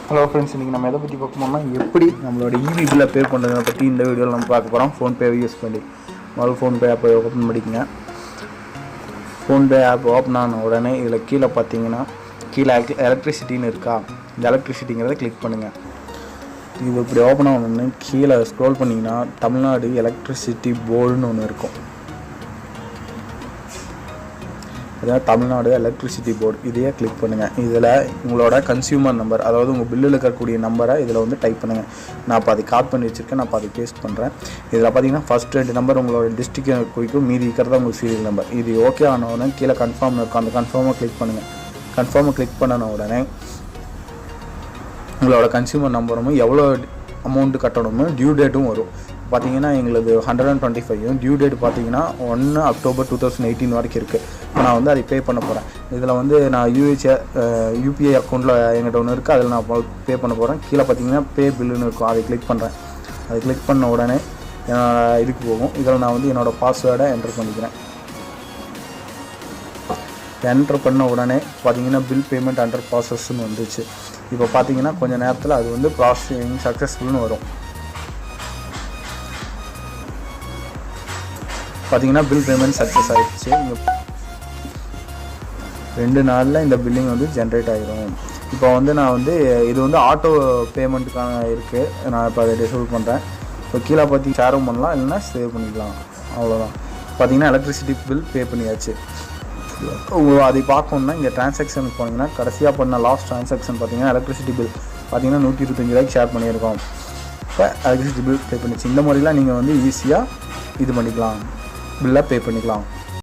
Hello friends, இன்றைக்கி நம்ம எதை பற்றி பார்க்கணும்னா எப்படி நம்மளோட இபி பில்லை பே பண்ணுறதை பற்றி இந்த வீடியோவில் நம்ம பார்க்க போகிறோம். ஃபோன்பேவை யூஸ் பண்ணி முதல்ல ஃபோன்பே ஆப்பை ஓப்பன் பண்ணிக்கங்க. ஃபோன்பே ஆப் ஓப்பன் ஆன உடனே இதில் கீழே பார்த்தீங்கன்னா கீழே எலக்ட்ரிசிட்டின்னு இருக்கா, இந்த எலக்ட்ரிசிட்டிங்கிறத கிளிக் பண்ணுங்கள். இது இப்படி ஓப்பன் ஆகணுன்னு கீழே ஸ்க்ரோல் பண்ணிங்கன்னா தமிழ்நாடு எலக்ட்ரிசிட்டி போர்டுன்னு ஒன்று இருக்கும். அதாவது தமிழ்நாடு எலக்ட்ரிசிட்டி போர்டு, இதையே கிளிக் பண்ணுங்கள். இதில் உங்களோட கன்சியூமர் நம்பர், அதாவது உங்கள் பில்லில் இருக்கக்கூடிய நம்பரை இதில் வந்து டைப் பண்ணுங்கள். நான் இப்போ அதை காப்பி பண்ணி வச்சுருக்கேன், நான் இப்போ அதை பேஸ்ட் பண்ணுறேன். இதில் பார்த்தீங்கன்னா ஃபஸ்ட் 2 நம்பர் உங்களோட டிஸ்ட்ரிக்ட் குறிக்கும், மீதி இருக்கிறதா உங்களுக்கு சீரியல் நம்பர். இது ஓகே ஆன உடனே கீழே கன்ஃபார்ம் இருக்கும், அந்த கன்ஃபார்மை கிளிக் பண்ணுங்கள். கன்ஃபார்மை கிளிக் பண்ணின உடனே உங்களோட கன்சியூமர் நம்பரும் எவ்வளோ அமௌண்ட்டு கட்டணுமோ டியூ டேட்டும் வரும். பார்த்தீங்கன்னா எங்களுக்கு 125 டியூ டேட் பார்த்தீங்கன்னா 1 அக்டோபர் 2018 வரைக்கும் இருக்குது. இப்போ நான் வந்து அதை பே பண்ண போகிறேன். இதில் வந்து நான் யூபிஐ அக்கௌண்ட்டில் எங்கிட்ட ஒன்று இருக்குது, அதில் நான் பே பண்ண போகிறேன். கீழே பார்த்தீங்கன்னா பே பில்லுன்னு இருக்கும், அதை கிளிக் பண்ணுறேன். அதை கிளிக் பண்ண உடனே இதுக்கு போகும். இதில் நான் வந்து என்னோடய பாஸ்வேர்டை என்டர் பண்ணிக்கிறேன். என்ட்ரு பண்ண உடனே பார்த்தீங்கன்னா பில் பேமெண்ட் அண்டர் ப்ராசஸ்ன்னு வந்துச்சு. இப்போ பார்த்தீங்கன்னா கொஞ்சம் நேரத்தில் அது வந்து ப்ராசஸிங் சக்ஸஸ்ஃபுல்னு வரும். பார்த்தீங்கன்னா பில் பேமெண்ட் சக்ஸஸ் ஆகிடுச்சு. 2 நாளில் இந்த பில்லிங் வந்து ஜென்ரேட் ஆகிடும். இப்போ வந்து நான் வந்து இது வந்து ஆட்டோ பேமெண்ட்டுக்கான இருக்குது, நான் இப்போ அதை டிசேபிள் பண்ணுறேன். இப்போ கீழே பார்த்தி ஷேரும் பண்ணலாம், இல்லைன்னா சேவ் பண்ணிக்கலாம், அவ்வளோதான். பார்த்தீங்கன்னா எலக்ட்ரிசிட்டி பில் பே பண்ணியாச்சு. அதை பார்க்கணுன்னா இங்கே ட்ரான்சாக்ஷனுக்கு போனீங்கன்னா கடைசியாக பண்ண லாஸ்ட் ட்ரான்சாக்ஷன் பார்த்தீங்கன்னா எலக்ட்ரிசிட்டி பில் பார்த்தீங்கன்னா 125 ரூபாய்க்கு ஷேர் பண்ணியிருக்கோம். இப்போ எலக்ட்ரிசிட்டி பில் பே பண்ணிச்சு. இந்த மாதிரிலாம் நீங்கள் வந்து ஈஸியாக இது பண்ணிக்கலாம், பில்லை பே பண்ணிக்கலாம்.